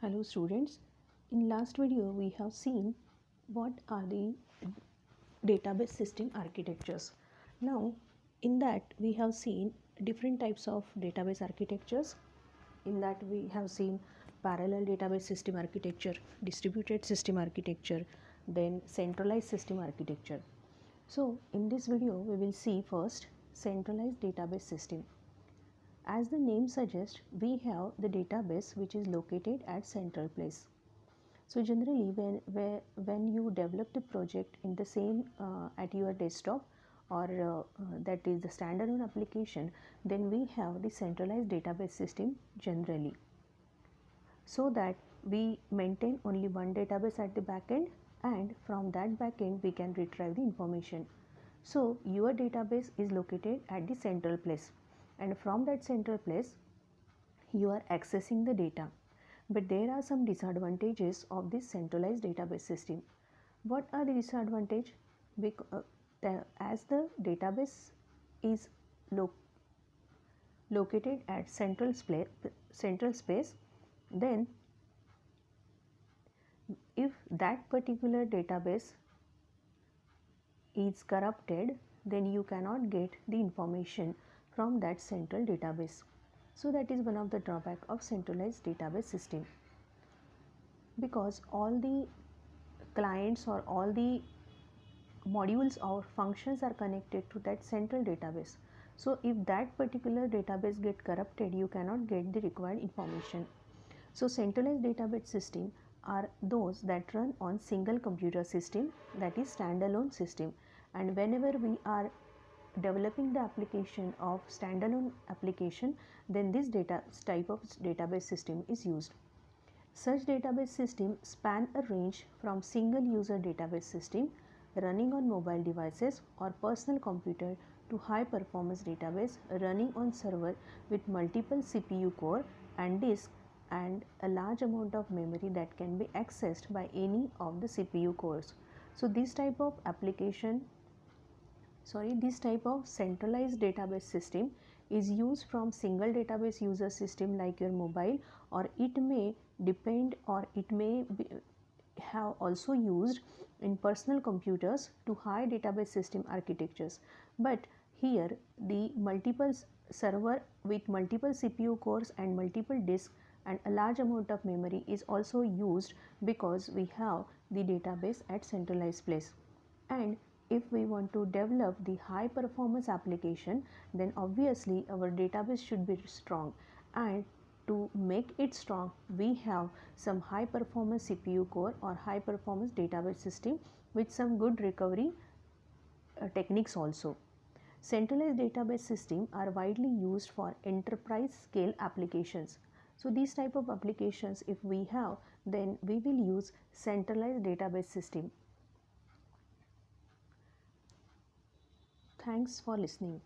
Hello students, in last video we have seen what are the database system architectures. Now in that we have seen different types of database architectures. In that we have seen parallel database system architecture, distributed system architecture, then centralized system architecture. So in this video we will see first centralized database system. As the name suggests, we have the database which is located at central place. So generally when you develop the project in the same at your desktop or that is the standalone application, then we have the centralized database system generally, so that we maintain only one database at the backend, and from that backend we can retrieve the information. So your database is located at the central place, and from that central place you are accessing the data. But there are some disadvantages of this centralized database system. What are the disadvantages? As the database is located at central space, then if that particular database is corrupted, then you cannot get the information from that central database. So that is one of the drawback of centralized database system, because all the clients or all the modules or functions are connected to that central database. So if that particular database get corrupted, you cannot get the required information. So centralized database system are those that run on single computer system, that is standalone system, and whenever we are developing the application of standalone application, then this type of database system is used. Such database systems span a range from single user database system running on mobile devices or personal computer to high performance database running on server with multiple CPU core and disk and a large amount of memory that can be accessed by any of the CPU cores. So this type of centralized database system is used from single database user system like your mobile, or it may depend, or it may have also used in personal computers to high database system architectures. But here the multiple server with multiple CPU cores and multiple disks and a large amount of memory is also used, because we have the database at centralized place. And if we want to develop the high performance application, then obviously our database should be strong, and to make it strong we have some high performance CPU core or high performance database system with some good recovery techniques also. Centralized database systems are widely used for enterprise scale applications. So these type of applications if we have, then we will use centralized database system. Thanks for listening.